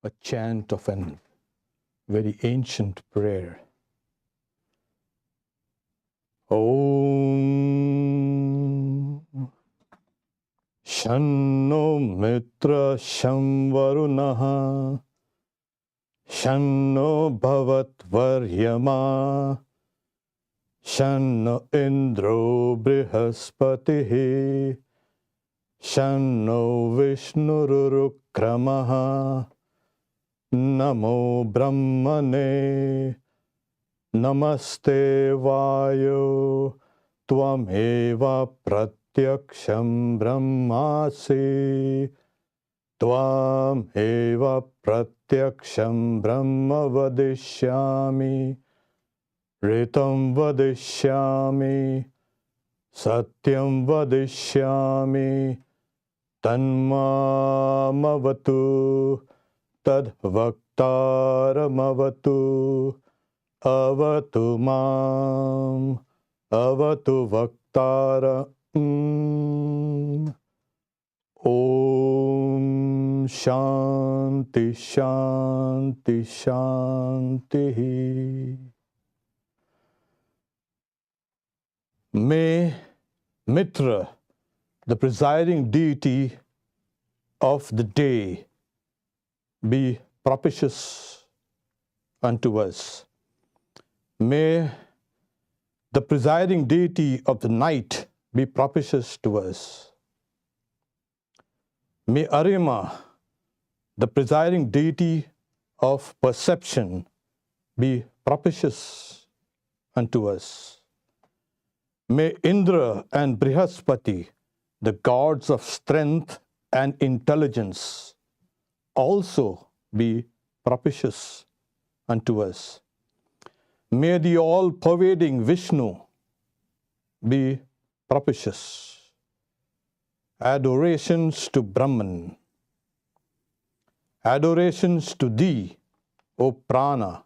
a chant of a very ancient prayer. Om Shanno Mitra Sham Varunaha Shanno Bhavat Varyama Shanno Indro Brihaspatihi Shanno Vishnurukramaha Namo Brahmane Namaste Vayo Tvameva Pratyaksham Brahmasi Tvameva Pratyaksham Brahma Vadishyami Ritam Vadishyami Satyam Vadishyami Tanmamavatu Tadvaktaramavatu Avatu Mam Avatu Vaktara Om Shanti Shanti Shanti. May Mitra, the presiding deity of the day, be propitious unto us. May the presiding deity of the night be propitious to us. May Arima, the presiding deity of perception, be propitious unto us. May Indra and Brihaspati, the gods of strength and intelligence, also be propitious unto us. May the all-pervading Vishnu be propitious. Adorations to Brahman. Adorations to Thee, O Prana,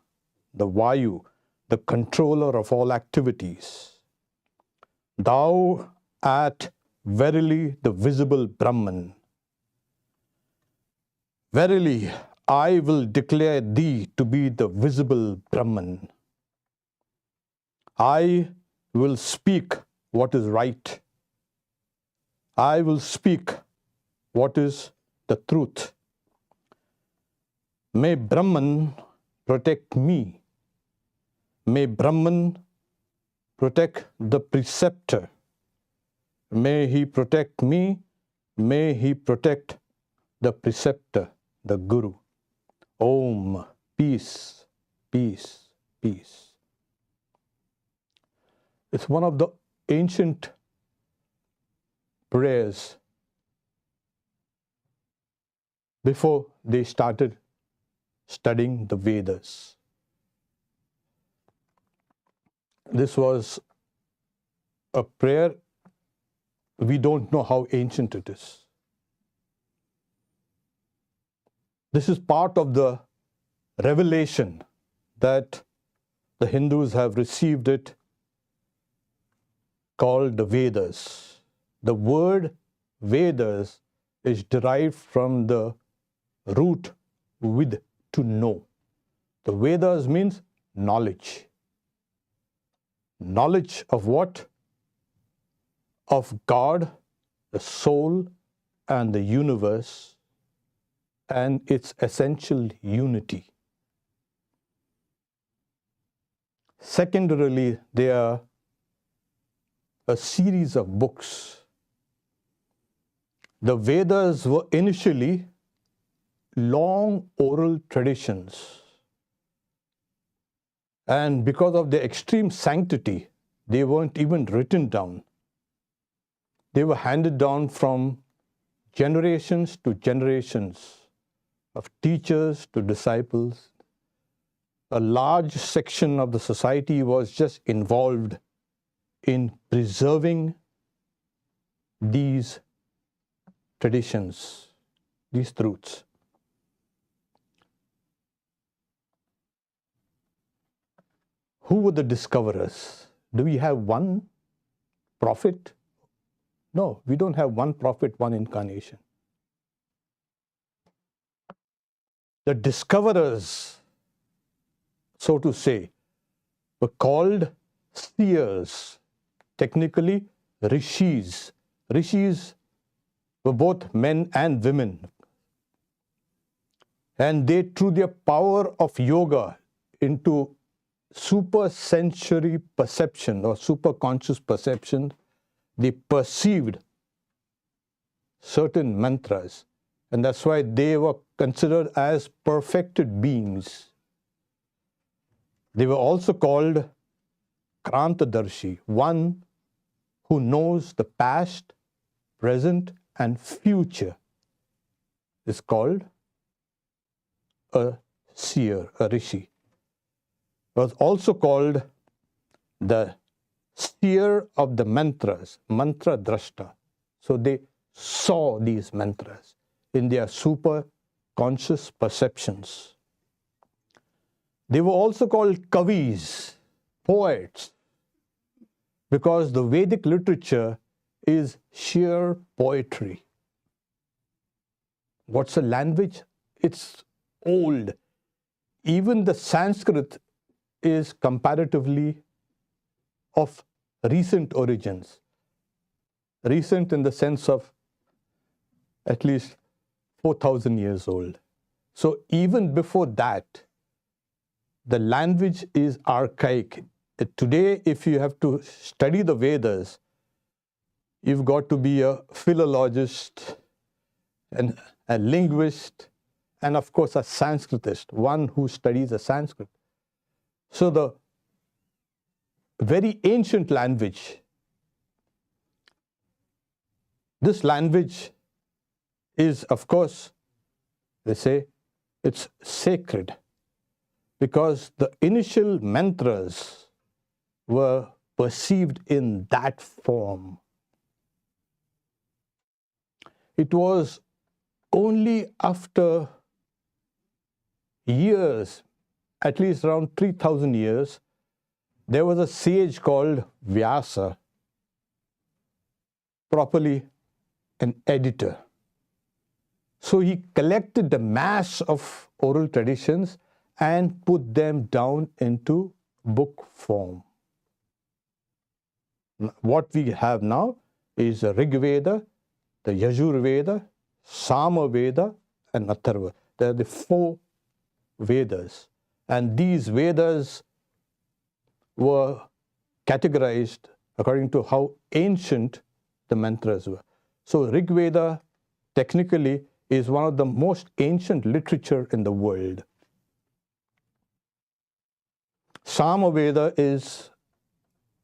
the Vayu, the controller of all activities. Thou art verily the visible Brahman. Verily, I will declare Thee to be the visible Brahman. I will speak what is right. I will speak what is the truth. May Brahman protect me. May Brahman protect the preceptor. May he protect me. May he protect the preceptor, the Guru. Om, peace, peace, peace. It's one of the ancient prayers before they started studying the Vedas. This was a prayer, we don't know how ancient it is. This is part of the revelation that the Hindus have received it, called the Vedas. The word Vedas is derived from the root with, to know. The Vedas means knowledge. Knowledge of what? Of God, the soul, and the universe, and its essential unity. Secondarily, they are a series of books. The Vedas were initially long oral traditions. And because of their extreme sanctity, they weren't even written down. They were handed down from generations to generations, of teachers to disciples. A large section of the society was just involved in preserving these traditions, these truths. Who were the discoverers? Do we have one prophet? No, we don't have one prophet, one incarnation. the discoverers, so to say, were called seers, technically rishis. Rishis were both men and women. And they, through their power of yoga into supersensory perception or superconscious perception, they perceived certain mantras. And that's why they were considered as perfected beings. They were also called Krantadarshi, one who knows the past, present, and future is called a seer, a rishi. Was also called the seer of the mantras, mantra drashta. So they saw these mantras in their super conscious perceptions. They were also called kavis, poets, because the Vedic literature is sheer poetry. What's a language? It's old. Even the Sanskrit is comparatively of recent origins. Recent in the sense of at least 4,000 years old. So even before that, the language is archaic. Today, if you have to study the Vedas, you've got to be a philologist and a linguist, and of course a Sanskritist, one who studies the Sanskrit. So the very ancient language, this language is, of course, they say, it's sacred, because the initial mantras were perceived in that form. It was only after years, at least around 3,000 years, there was a sage called Vyasa, properly an editor. So he collected the mass of oral traditions and put them down into book form. What we have now is the Rig Veda, the Yajur Veda, Sama Veda, and Atharva. They are the 4 Vedas. And these Vedas were categorized according to how ancient the mantras were. So Rig Veda technically is one of the most ancient literature in the world. Sama Veda is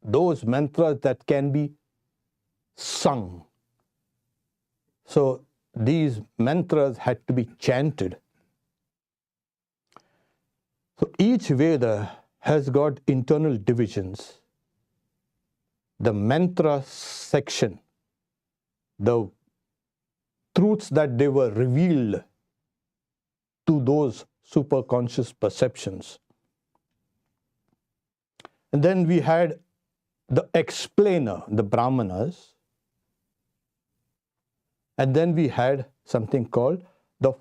those mantras that can be sung. So these mantras had to be chanted. So each Veda has got internal divisions. The mantra section, the truths that they were revealed to those superconscious perceptions. And then we had the explainer, the Brahmanas. And then we had something called the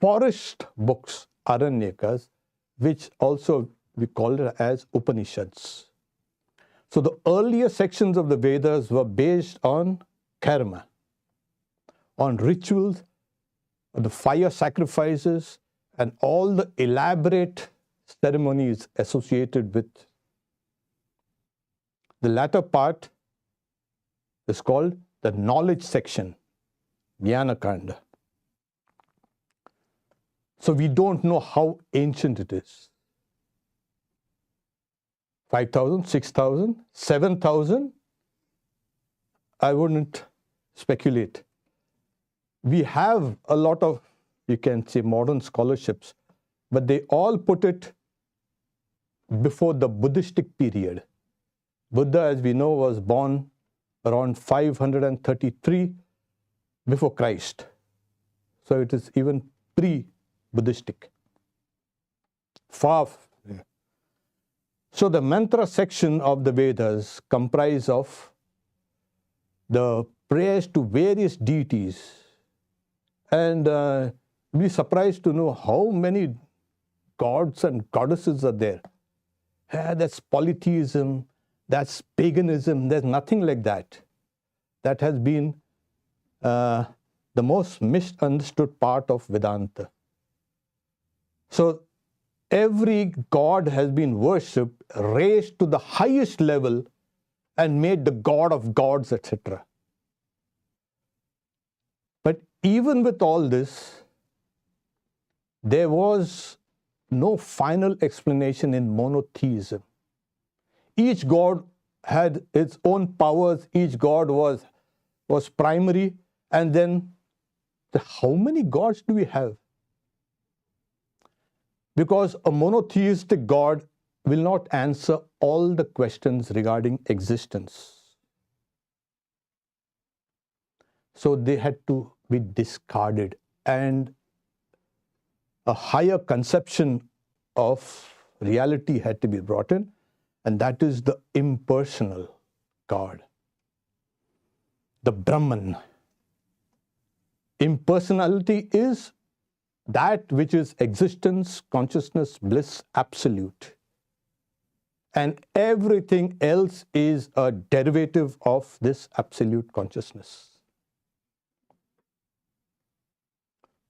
forest books, Aranyakas, which also we call it as Upanishads. So the earlier sections of the Vedas were based on karma, on rituals, on the fire sacrifices, and all the elaborate ceremonies associated with. The latter part is called the knowledge section, Jnana-kanda. So we don't know how ancient it is. 5,000, 6,000, 7,000? I wouldn't speculate. We have a lot of, you can say, modern scholarships, but they all put it before the Buddhistic period. Buddha, as we know, was born around 533 before Christ. So it is even pre-Buddhistic. Far. So the mantra section of the Vedas comprise of the prayers to various deities. And be surprised to know how many gods and goddesses are there. That's polytheism, that's paganism. There's nothing like that. That has been the most misunderstood part of Vedanta. So every god has been worshipped, raised to the highest level, and made the god of gods, etc. But even with all this, there was no final explanation in monotheism. Each god had its own powers, each god was primary, and then how many gods do we have? Because a monotheistic God will not answer all the questions regarding existence. So they had to be discarded, and a higher conception of reality had to be brought in, and that is the impersonal God, the Brahman. Impersonality is that which is existence, consciousness, bliss, absolute. And everything else is a derivative of this absolute consciousness.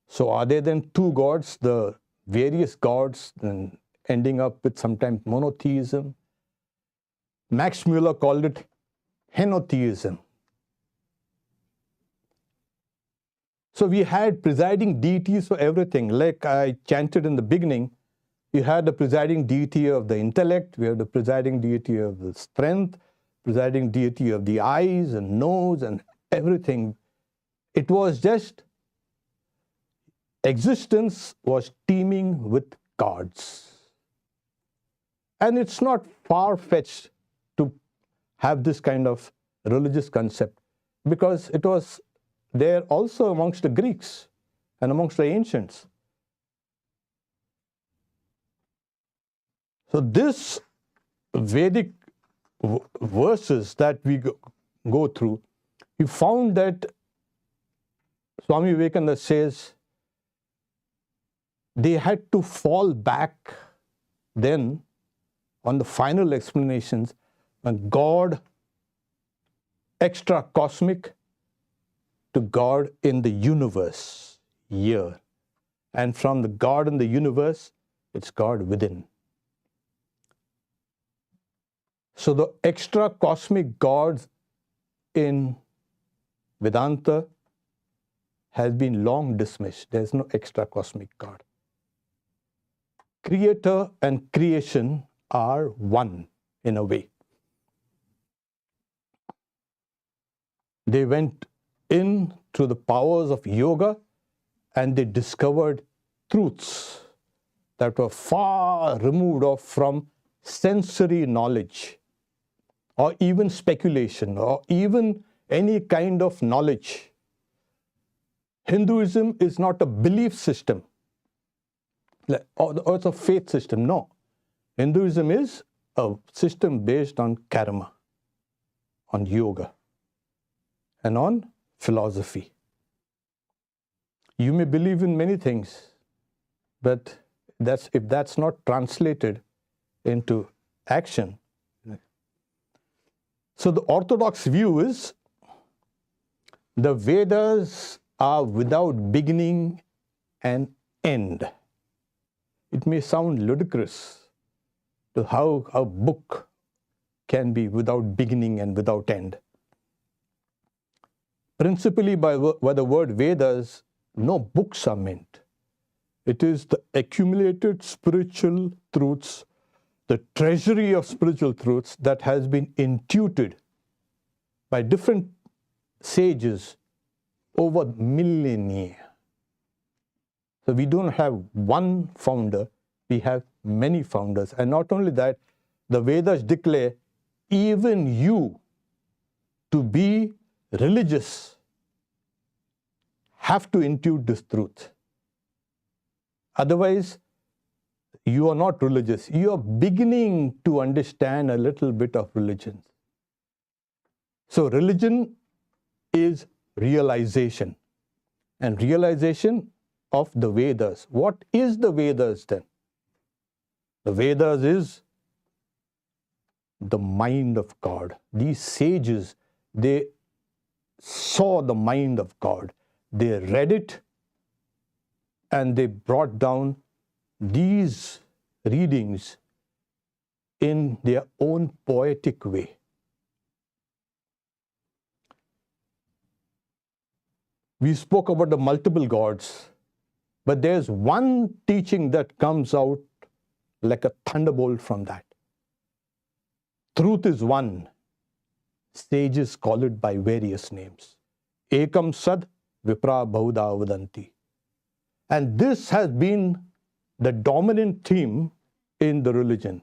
So are there then two gods, the various gods, then ending up with sometimes monotheism? Max Muller called it henotheism. So we had presiding deities for everything. Like I chanted in the beginning, you had the presiding deity of the intellect, we had the presiding deity of the strength, presiding deity of the eyes and nose and everything. It was just, existence was teeming with gods. And it's not far-fetched to have this kind of religious concept, because it was there also amongst the Greeks and amongst the ancients. So this Vedic verses that we go through, we found that Swami Vivekananda says they had to fall back then on the final explanations on God extra cosmic to God in the universe here. And from the God in the universe, it's God within. So the extra cosmic gods in Vedanta has been long dismissed. There's no extra cosmic God. Creator and creation are one in a way. They went in through the powers of yoga and they discovered truths that were far removed from sensory knowledge or even speculation or even any kind of knowledge. Hinduism is not a belief system or it's a faith system. No. Hinduism is a system based on karma, on yoga, and on philosophy. You may believe in many things, but if that's not translated into action. So the orthodox view is the Vedas are without beginning and end. It may sound ludicrous to how a book can be without beginning and without end. Principally by the word Vedas, no books are meant. It is the accumulated spiritual truths, the treasury of spiritual truths that has been intuited by different sages over millennia. So we don't have one founder, we have many founders. And not only that, the Vedas declare even you to be religious have to intuit this truth. Otherwise, you are not religious. You are beginning to understand a little bit of religion. So religion is realization. And realization of the Vedas. What is the Vedas then? The Vedas is the mind of God. These sages, they saw the mind of God. They read it and they brought down these readings in their own poetic way. We spoke about the multiple gods, but there's one teaching that comes out like a thunderbolt from that. Truth is one. Sages call it by various names. Ekam sad vipra bahuda vadanti. And this has been the dominant theme in the religion.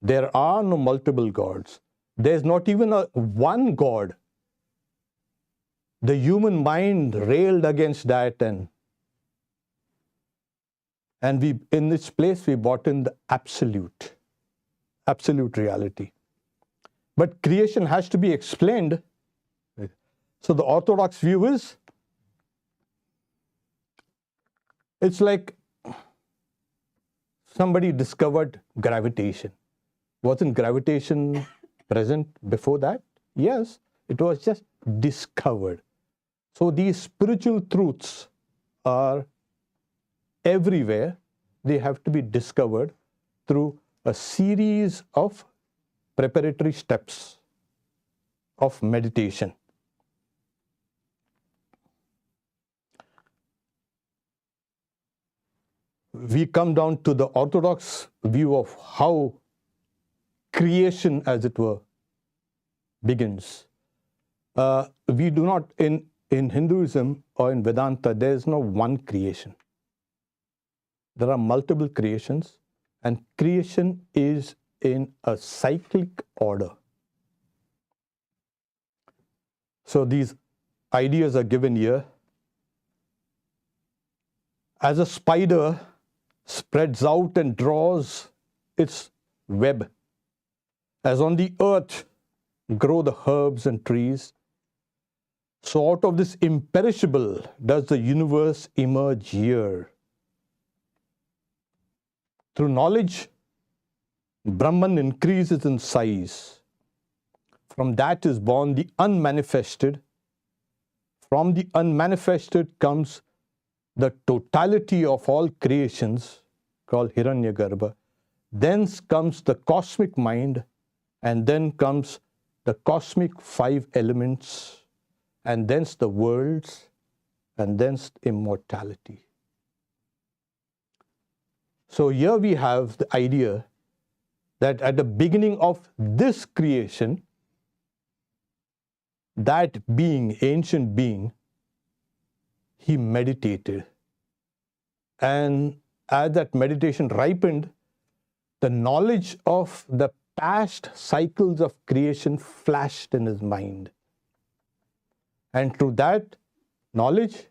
There are no multiple gods. There's not even one God. The human mind railed against that, and we, in this place, we brought in the absolute reality. But creation has to be explained. So the orthodox view is, it's like somebody discovered gravitation. Wasn't gravitation present before that? Yes, it was just discovered. So these spiritual truths are everywhere. They have to be discovered through a series of preparatory steps of meditation. We come down to the orthodox view of how creation, as it were, begins. We do not, in Hinduism or in Vedanta, there is no one creation. There are multiple creations, and creation is in a cyclic order. So these ideas are given here. As a spider spreads out and draws its web, as on the earth grow the herbs and trees, so out of this imperishable does the universe emerge here. Through knowledge, Brahman increases in size. From that is born the unmanifested. From the unmanifested comes the totality of all creations, called Hiranyagarbha. Thence comes the cosmic mind, and then comes the cosmic 5 elements, and thence the worlds, and thence immortality. So here we have the idea that at the beginning of this creation, that being, ancient being, he meditated. And as that meditation ripened, the knowledge of the past cycles of creation flashed in his mind. And through that knowledge,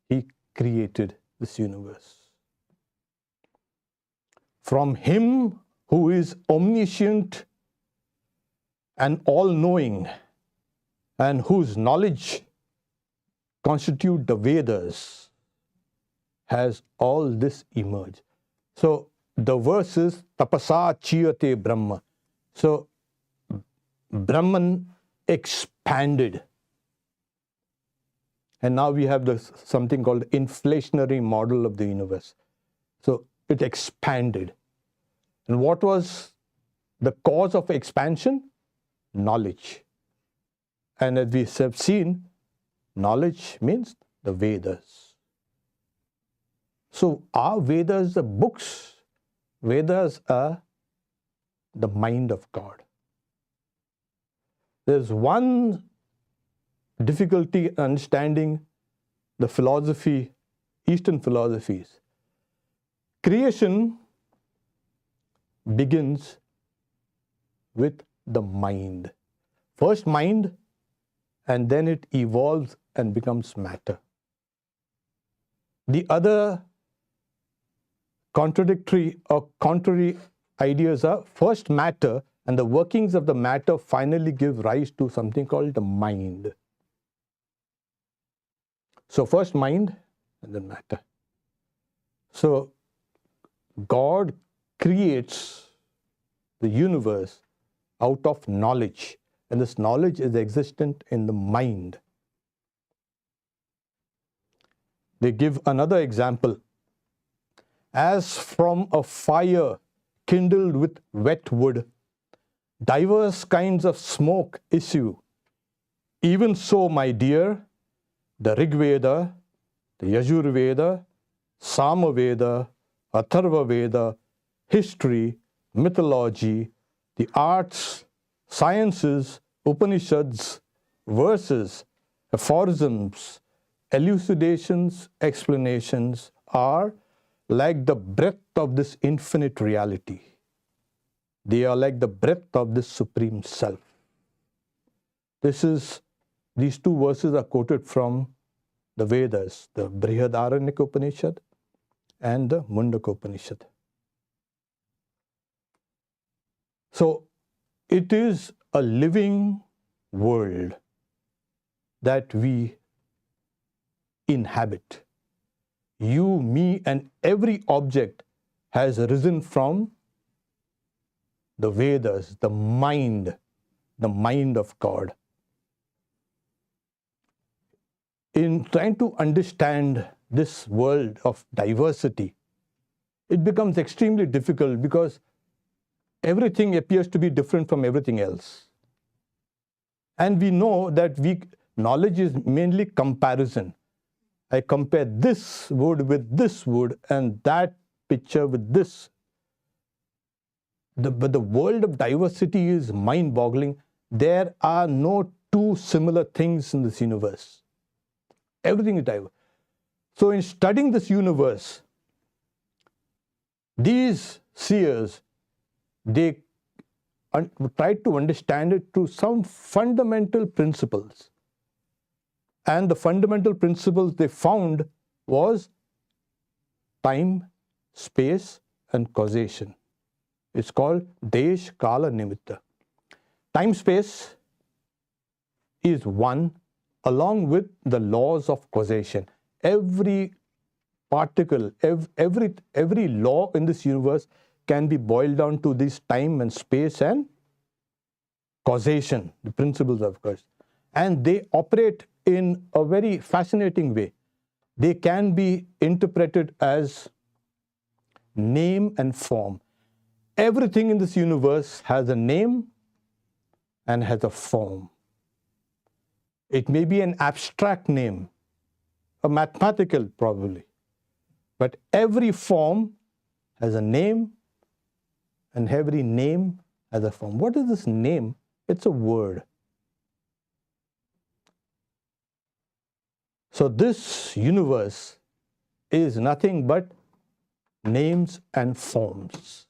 he created this universe. From him who is omniscient and all-knowing, and whose knowledge constitute the Vedas, has all this emerged. So the verse is tapasa chiyate Brahma. So Brahman expanded. And now we have this something called the inflationary model of the universe. So it expanded. And what was the cause of expansion? Knowledge. And as we have seen, knowledge means the Vedas. So are Vedas the books? Vedas are the mind of God. There's one difficulty in understanding the philosophy, Eastern philosophies. Creation begins with the mind. First mind, and then it evolves and becomes matter. The other contradictory or contrary ideas are first matter, and the workings of the matter finally give rise to something called the mind. So first mind, and then matter. So God creates the universe out of knowledge, and this knowledge is existent in the mind. They give another example. As from a fire kindled with wet wood, diverse kinds of smoke issue. Even so, my dear, the Rig Veda, the Yajur Veda, Sama Veda, Atharva Veda, history, mythology, the arts, sciences, Upanishads, verses, aphorisms, elucidations, explanations are like the breath of this infinite reality. They are like the breath of this Supreme Self. These two verses are quoted from the Vedas, the Brihadaranyaka Upanishad and the Mundaka Upanishad. So it is a living world that we inhabit. You, me, and every object has arisen from the Vedas, the mind of God. In trying to understand this world of diversity, it becomes extremely difficult because everything appears to be different from everything else. And we know that knowledge is mainly comparison. I compare this wood with this wood and that picture with this. But the world of diversity is mind-boggling. There are no two similar things in this universe. Everything is diverse. So in studying this universe, these seers, they tried to understand it through some fundamental principles. And the fundamental principles they found was time, space, and causation. It's called Desh Kala Nimitta. Time space is one, along with the laws of causation. Every particle, every law in this universe can be boiled down to this time and space and causation, the principles of course. And they operate in a very fascinating way. They can be interpreted as name and form. Everything in this universe has a name and has a form. It may be an abstract name, a mathematical probably, but every form has a name and every name has a form. What is this name? It's a word. So this universe is nothing but names and forms.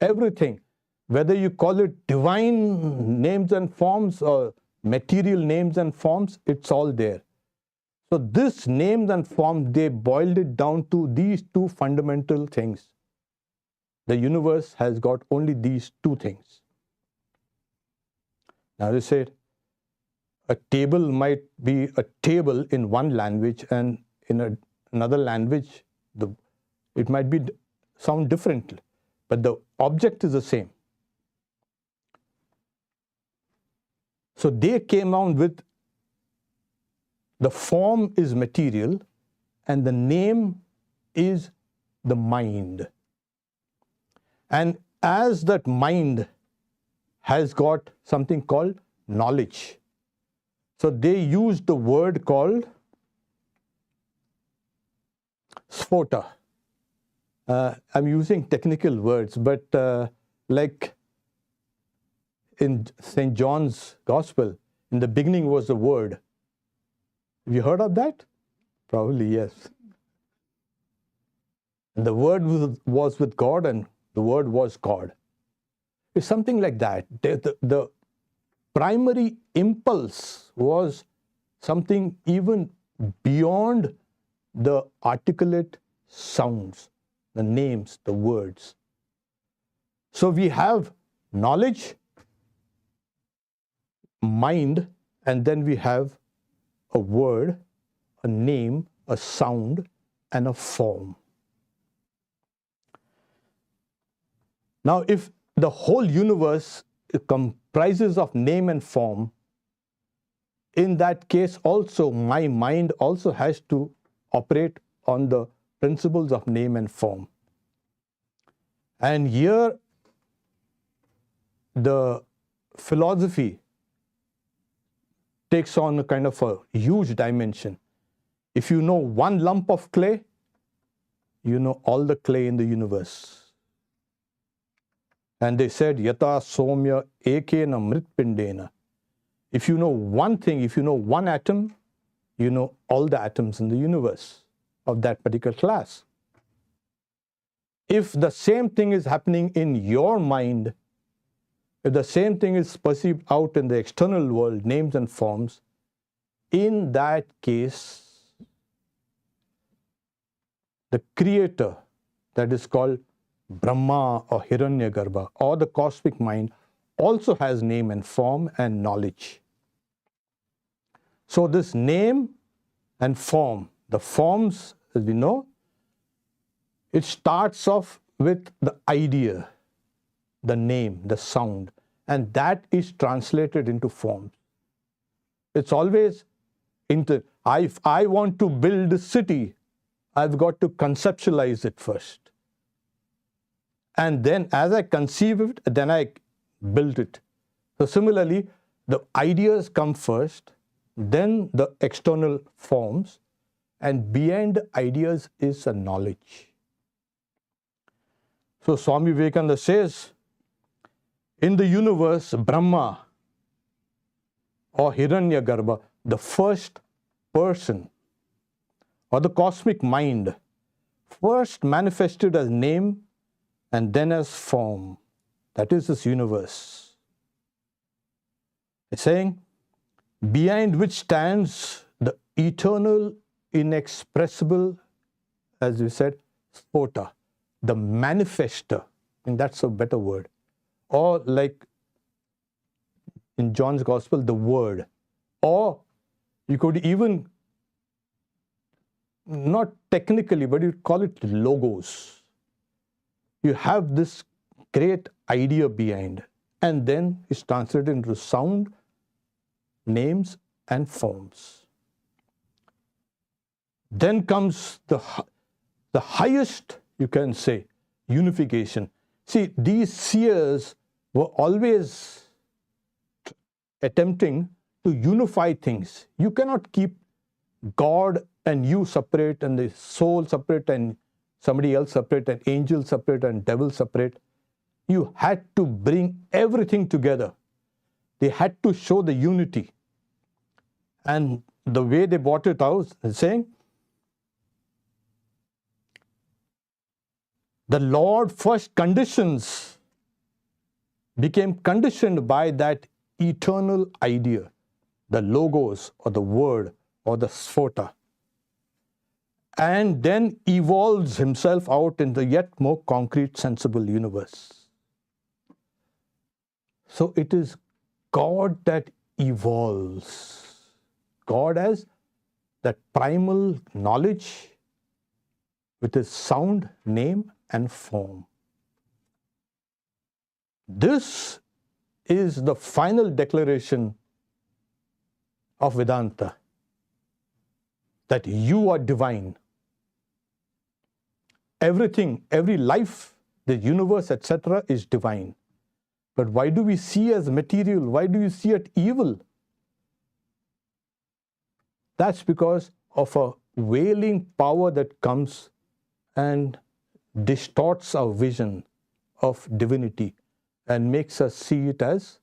Everything, whether you call it divine names and forms or material names and forms, it's all there. So this names and forms, they boiled it down to these two fundamental things. The universe has got only these two things. Now they said, a table might be a table in one language, and in another language, it might be sound differently, but the object is the same. So they came out with the form is material and the name is the mind. And as that mind has got something called knowledge, so they used the word called sphota. I'm using technical words, but like in St. John's Gospel, in the beginning was the Word. Have you heard of that? Probably yes. And the Word was with God, and the Word was God. It's something like that. The primary impulse was something even beyond the articulate sounds, the names, the words. So we have knowledge, mind, and then we have a word, a name, a sound, and a form. Now, if the whole universe comprises of name and form, in that case also my mind also has to operate on the principles of name and form. And here the philosophy takes on a kind of a huge dimension. If you know one lump of clay, you know all the clay in the universe. And they said, Yata somya ekena mritpindena. If you know one thing, if you know one atom, you know all the atoms in the universe of that particular class. If the same thing is happening in your mind, if the same thing is perceived out in the external world, names and forms, in that case, the creator, that is called Brahma or Hiranyagarbha, or the cosmic mind, also has name and form and knowledge. So this name and form, the forms, as we know, it starts off with the idea, the name, the sound, and that is translated into forms. It's always into, if I want to build a city, I've got to conceptualize it first. And then as I conceive it, then I build it. So similarly, the ideas come first, then the external forms, and behind the ideas is a knowledge. So Swami Vivekananda says, in the universe, Brahma or Hiranyagarbha, the first person or the cosmic mind, first manifested as name and then as form. That is this universe. It's saying, behind which stands the eternal, inexpressible, as we said, Spota, the manifester, and that's a better word. Or like in John's Gospel, the Word. Or you could even, not technically, but you call it Logos. You have this great idea behind, and then it's translated into sound, names, and forms. Then comes the highest, you can say, unification. See, these seers were always attempting to unify things. You cannot keep God and you separate, and the soul separate, and somebody else separate, and angel separate, and devil separate. You had to bring everything together. They had to show the unity. And the way they brought it out is saying, the Lord first conditions became conditioned by that eternal idea, the Logos or the Word or the Sphota, and then evolves himself out in the yet more concrete, sensible universe. So it is God that evolves. God has that primal knowledge with his sound, name, and form. This is the final declaration of Vedanta, that you are divine. Everything, every life, the universe, etc. is divine. But why do we see as material? Why do you see it evil? That's because of a wailing power that comes and distorts our vision of divinity and makes us see it as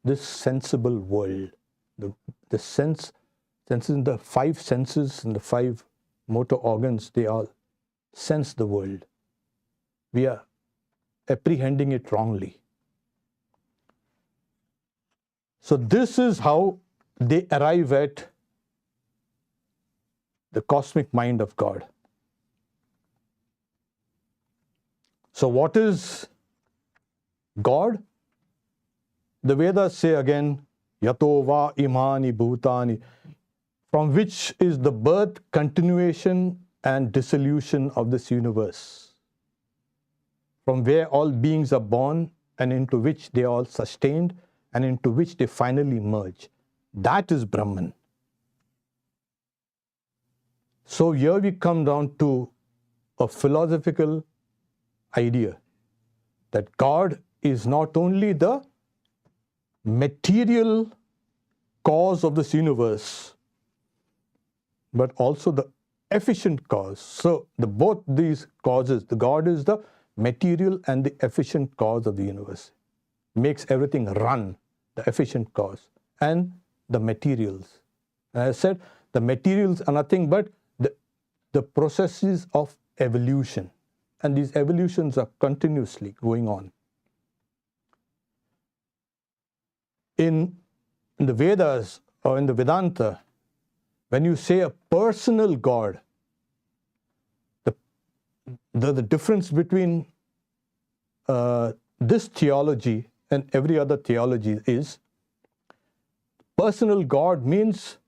this sensible world. The senses, the five senses and the five motor organs, they all sense the world. We are apprehending it wrongly. So this is how they arrive at the cosmic mind of God. So what is God? The Vedas say again, Yato va imani bhutani. from which is the birth, continuation, and dissolution of this universe, from where all beings are born and into which they are all sustained and into which they finally merge. That is Brahman. So here we come down to a philosophical idea that God is not only the material cause of this universe, but also the efficient cause. So both these causes, the God is the material and the efficient cause of the universe. Makes everything run, the efficient cause. And the materials. As I said, the materials are nothing but the processes of evolution. And these evolutions are continuously going on. In the Vedas or in the Vedanta, when you say a personal God, the difference between this theology and every other theology is personal God means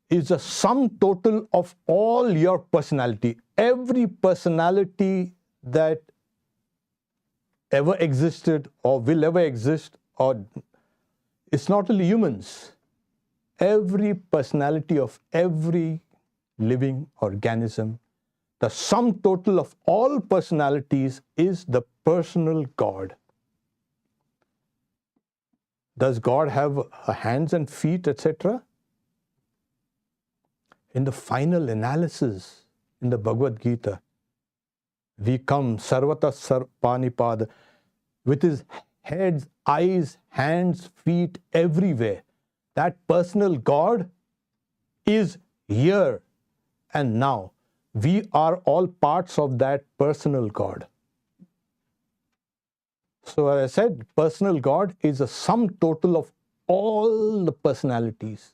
is a sum total of all your personality. Every personality that ever existed or will ever exist, or it's not only humans. Every personality of every living organism, the sum total of all personalities is the personal God. Does God have hands and feet, etc.? In the final analysis, in the Bhagavad Gita, we come Sarvata Sarpanipada, with his heads, eyes, hands, feet, everywhere. That personal God is here and now. We are all parts of that personal God. So as I said, personal God is a sum total of all the personalities,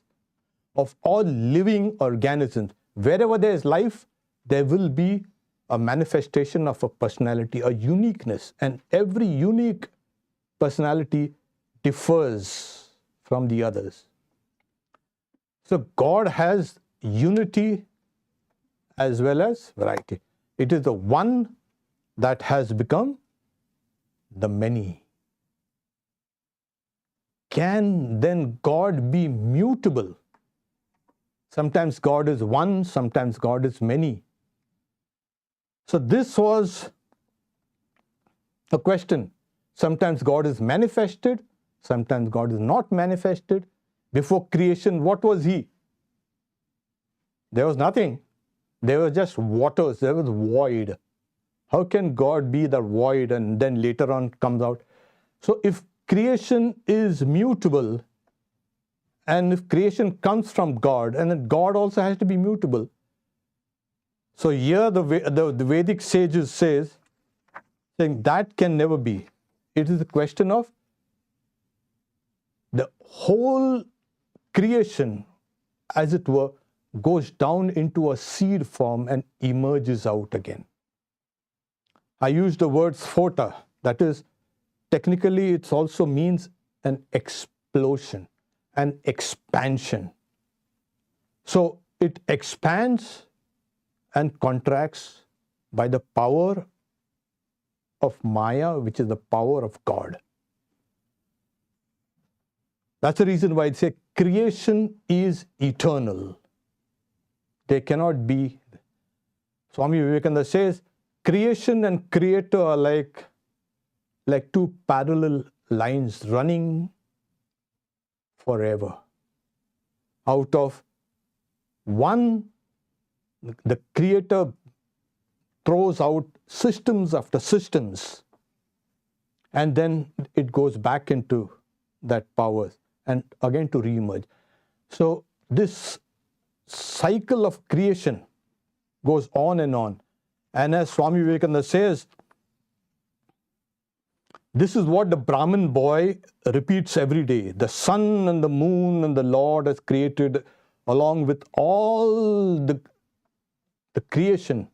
of all living organisms. Wherever there is life, there will be a manifestation of a personality, a uniqueness. And every unique personality differs from the others. So God has unity as well as variety. It is the one that has become the many. Can then God be mutable? Sometimes God is one, sometimes God is many. So this was a question. Sometimes God is manifested, sometimes God is not manifested. Before creation, what was He? There was nothing. There was just waters, there was void. How can God be the void and then later on comes out? So if creation is mutable, and if creation comes from God, and then God also has to be mutable. So here the Vedic sages saying that can never be. It is a question of the whole creation, as it were, goes down into a seed form and emerges out again. I use the word sphota. That is, technically it also means an explosion, an expansion. So it expands and contracts by the power of Maya, which is the power of God. That's the reason why I say creation is eternal. They cannot be. Swami Vivekananda says, creation and creator are like two parallel lines running forever. Out of one, the creator throws out systems after systems, and then it goes back into that power and again to re-emerge. So this cycle of creation goes on and on. And as Swami Vivekananda says, this is what the Brahmin boy repeats every day. The sun and the moon and the Lord has created, along with all the creation,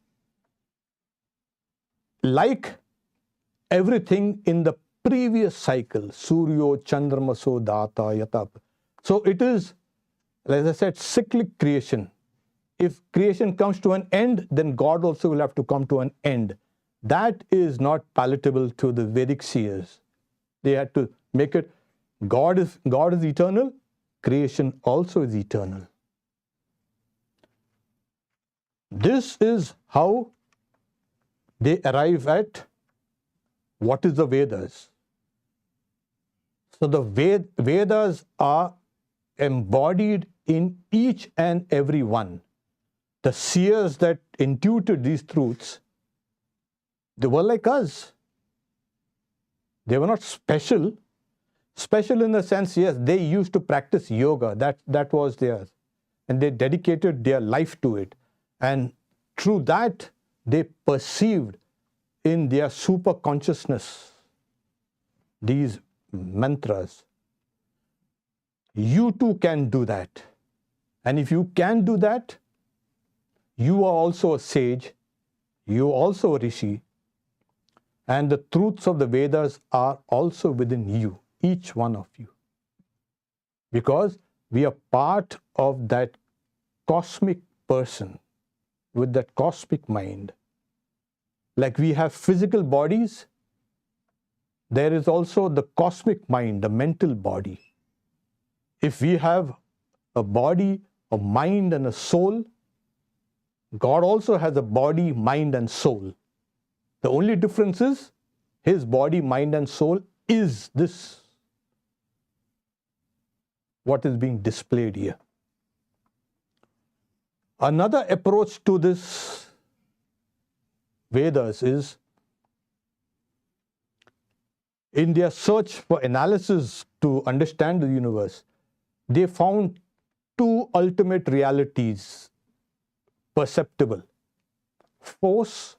like everything in the previous cycle. Suryo Chandramaso Data Yatap. So it is as I said, cyclic creation. If creation comes to an end, then God also will have to come to an end. That is not palatable to the Vedic seers. They had to make it, God is eternal, creation also is eternal. This is how they arrive at what is the Vedas. So the Vedas are embodied in each and every one. The seers that intuited these truths, they were like us. They were not special. Special in the sense, yes, they used to practice yoga. That was theirs. And they dedicated their life to it. And through that, they perceived in their super consciousness these mantras. You too can do that. And if you can do that, you are also a sage, you are also a rishi, and the truths of the Vedas are also within you, each one of you. Because we are part of that cosmic person with that cosmic mind. Like we have physical bodies, there is also the cosmic mind, the mental body. If we have a body, a mind, and a soul, God also has a body, mind, and soul. The only difference is His body, mind, and soul is this, what is being displayed here. Another approach to this Vedas is, in their search for analysis to understand the universe, they found two ultimate realities perceptible: force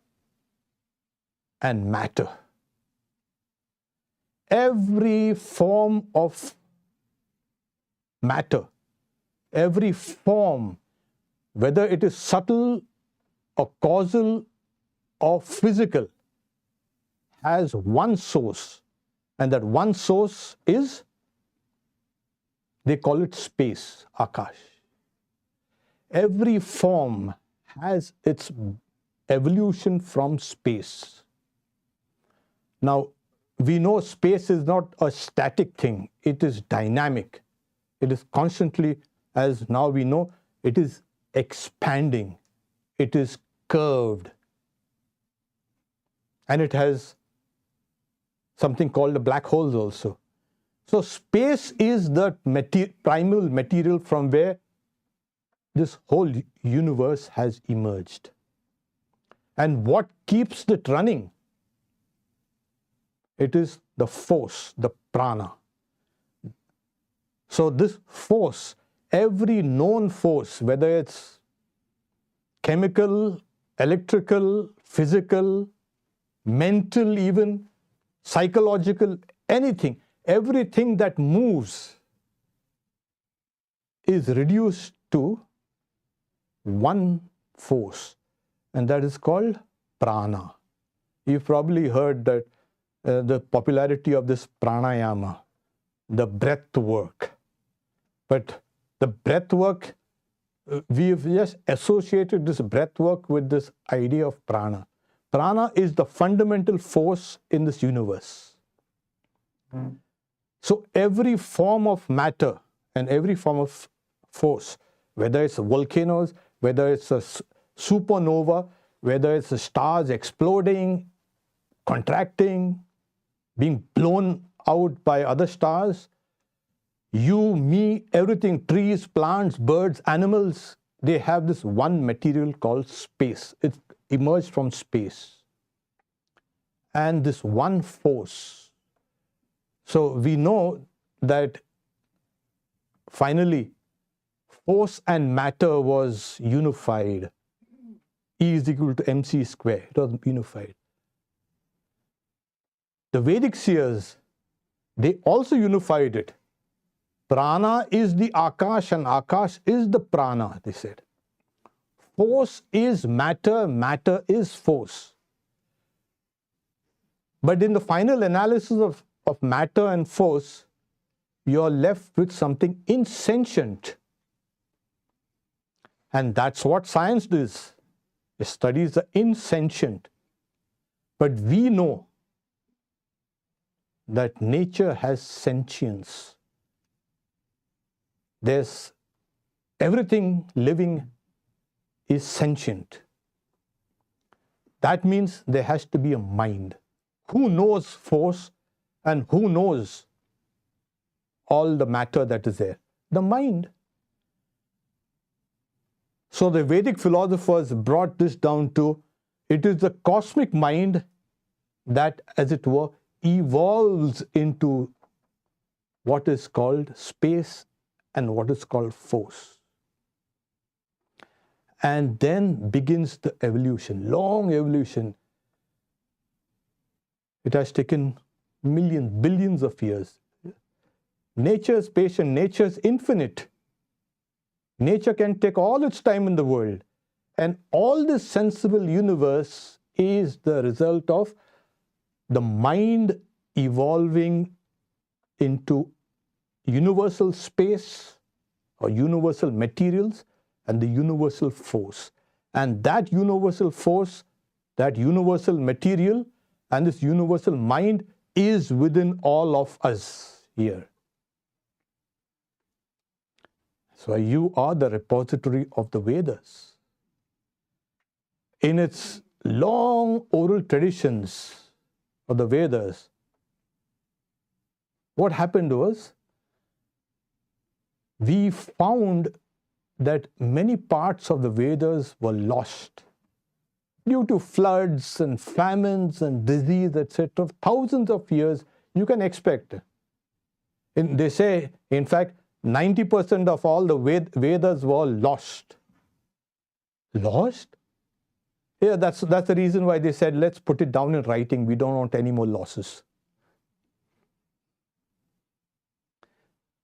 and matter. Every form of matter, every form, whether it is subtle or causal or physical, has one source, and that one source is, they call it space, Akash. Every form has its evolution from space. Now, we know space is not a static thing, it is dynamic. It is constantly, as now we know, it is expanding, it is curved, and it has something called the black holes also. So space is the primal material from where this whole universe has emerged. And what keeps it running? It is the force, the prana. So this force, every known force, whether it's chemical, electrical, physical, mental even, psychological, anything, everything that moves is reduced to one force, and that is called prana. You've probably heard that the popularity of this pranayama, the breath work. But the breath work, we've just associated this breath work with this idea of prana. Prana is the fundamental force in this universe. So every form of matter and every form of force, whether it's volcanoes, whether it's a supernova, whether it's the stars exploding, contracting, being blown out by other stars, you, me, everything, trees, plants, birds, animals, they have this one material called space. It emerged from space. And this one force. So we know that finally force and matter was unified. E is equal to mc square. It was unified. The Vedic seers, they also unified it. Prana is the Akash and Akash is the Prana, they said. Force is matter, matter is force. But in the final analysis of matter and force, you're left with something insentient. And that's what science does. It studies the insentient. But we know that nature has sentience. There's everything living is sentient. That means there has to be a mind. Who knows force and who knows all the matter that is there? The mind. So the Vedic philosophers brought this down to, it is the cosmic mind that, as it were, evolves into what is called space and what is called force. And then begins the evolution, long evolution. It has taken millions, billions of years. Nature is patient, nature is infinite. Nature can take all its time in the world. And all this sensible universe is the result of the mind evolving into universal space or universal materials and the universal force. And that universal force, that universal material, and this universal mind is within all of us here. So you are the repository of the Vedas. In its long oral traditions of the Vedas, what happened was, we found that many parts of the Vedas were lost due to floods and famines and disease, etc. Thousands of years you can expect. And they say, in fact, 90% of all the Vedas were lost. Lost? Yeah, that's the reason why they said, let's put it down in writing. We don't want any more losses.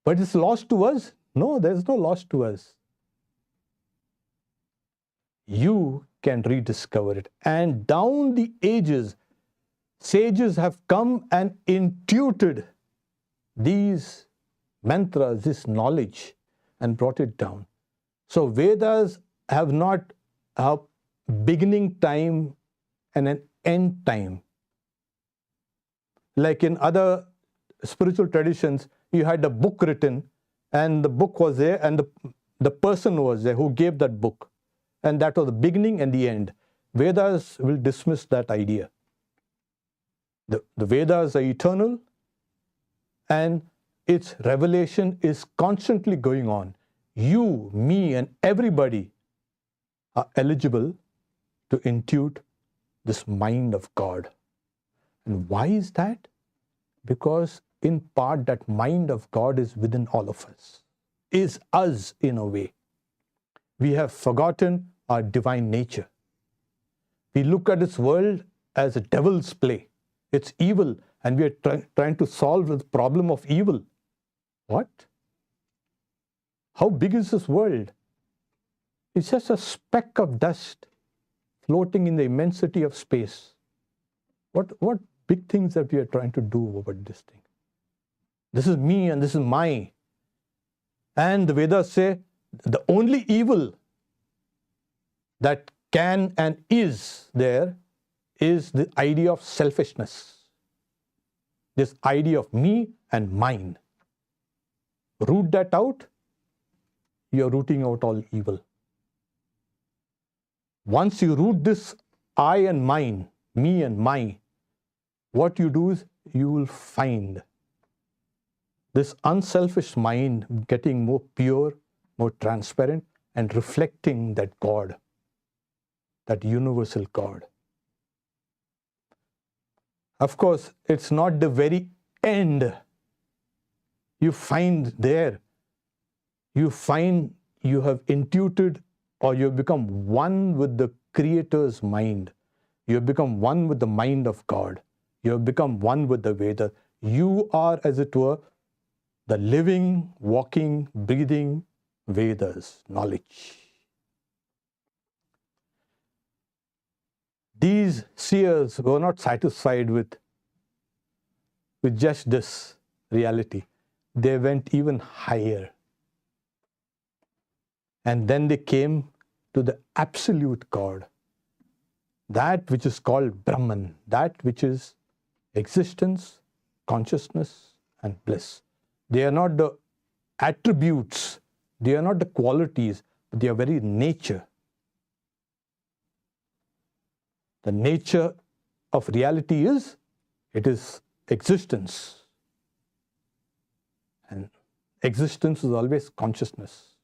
But it's lost to us? No, there's no loss to us. You can rediscover it. And down the ages, sages have come and intuited these mantras, this knowledge, and brought it down. So Vedas have not a beginning time and an end time. Like in other spiritual traditions, you had a book written, and the book was there, and the person was there who gave that book. And that was the beginning and the end. Vedas will dismiss that idea. The Vedas are eternal, and its revelation is constantly going on. You, me, and everybody are eligible to intuit this mind of God. And why is that? Because in part that mind of God is within all of us, is us in a way. We have forgotten our divine nature. We look at this world as a devil's play. It's evil, and we are trying to solve the problem of evil. What? How big is this world? It's just a speck of dust floating in the immensity of space. What big things that we are trying to do about this thing? This is me and this is my. And the Vedas say the only evil that can and is there is the idea of selfishness. This idea of me and mine. Root that out, you are rooting out all evil. Once you root this I and mine, me and my, what you do is you will find this unselfish mind getting more pure, more transparent, and reflecting that God, that universal God. Of course, it's not the very end. You find there, you find you have intuited or you have become one with the Creator's mind. You have become one with the mind of God. You have become one with the Vedas. You are, as it were, the living, walking, breathing Vedas, knowledge. These seers were not satisfied with just this reality. They went even higher. And then they came to the absolute God, that which is called Brahman, that which is existence, consciousness, and bliss. They are not the attributes, they are not the qualities, but they are very nature. The nature of reality is, it is existence. And existence is always consciousness.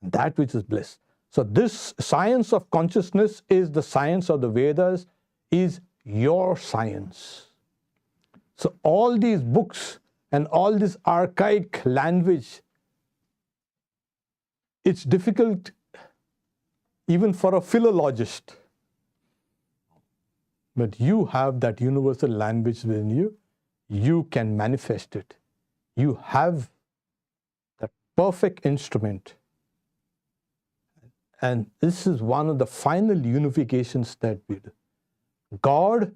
And that which is bliss. So this science of consciousness is the science of the Vedas, is your science. So all these books and all this archaic language, it's difficult even for a philologist. But you have that universal language within you. You can manifest it. You have that perfect instrument. And this is one of the final unifications that we do. God,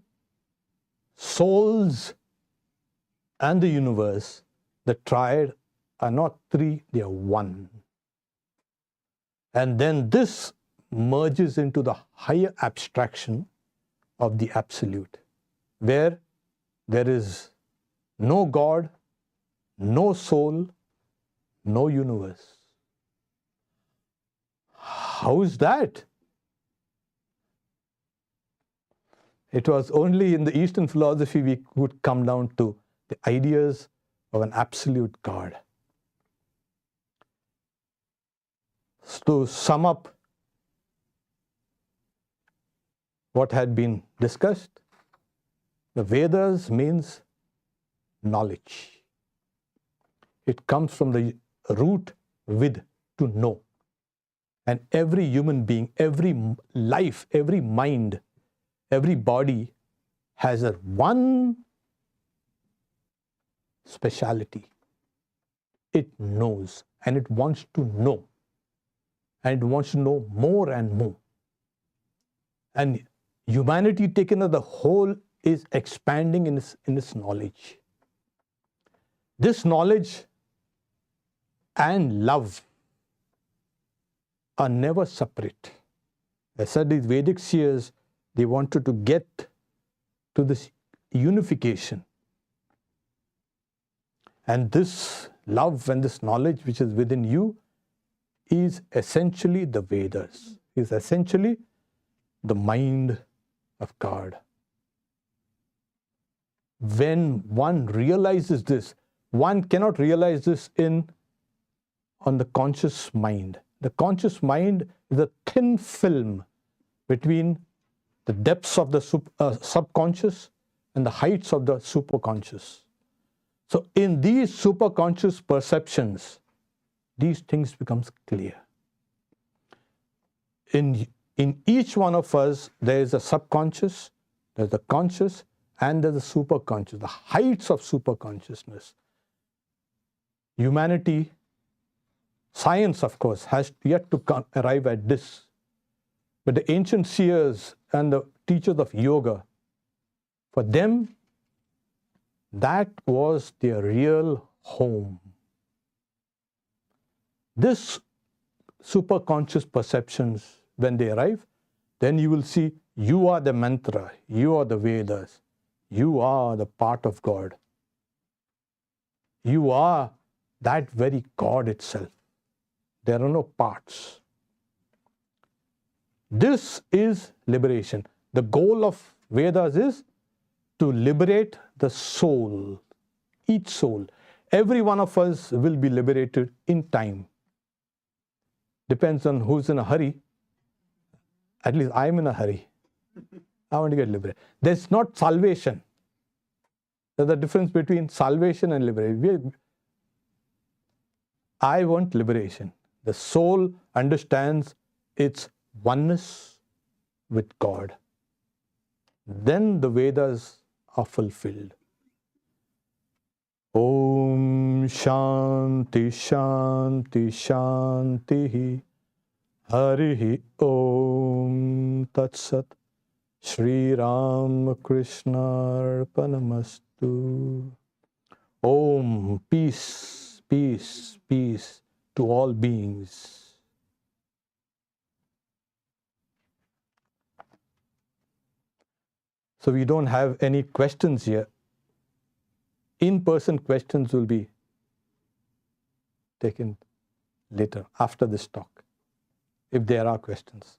souls, and the universe, the triad, are not three, they are one. And then this merges into the higher abstraction of the absolute, where there is no God, no soul, no universe. How is that? It was only in the Eastern philosophy we could come down to the ideas of an absolute God. To sum up what had been discussed, the Vedas means knowledge. It comes from the root vid, to know. And every human being, every life, every mind, every body has a one speciality. It knows and it wants to know. And it wants to know more and more. And humanity taken as a whole is expanding in its knowledge. This knowledge and love are never separate. I said these Vedic seers, they wanted to get to this unification. And this love and this knowledge which is within you is essentially the Vedas, is essentially the mind of God. When one realizes this, one cannot realize this on the conscious mind. The conscious mind is a thin film between the depths of the subconscious and the heights of the superconscious. So in these superconscious perceptions, these things becomes clear. In each one of us, there is a subconscious, there's a conscious, and there's a superconscious, the heights of superconsciousness. Humanity, science, of course, has yet to arrive at this. But the ancient seers and the teachers of yoga, for them, that was their real home. This superconscious perceptions, when they arrive, then you will see you are the mantra, you are the Vedas, you are the part of God. You are that very God itself. There are no parts. This is liberation. The goal of Vedas is to liberate the soul, each soul. Every one of us will be liberated in time. Depends on who's in a hurry. At least I'm in a hurry. I want to get liberated. There's not salvation. There's a difference between salvation and liberation. I want liberation. The soul understands its oneness with God. Then the Vedas are fulfilled. Om Shanti Shanti Shanti Harihi Om Tat Sat Shri Ram Krishna Arpanamastu. Om, peace, peace, peace to all beings. So we don't have any questions here. In-person questions will be taken later, after this talk, if there are questions.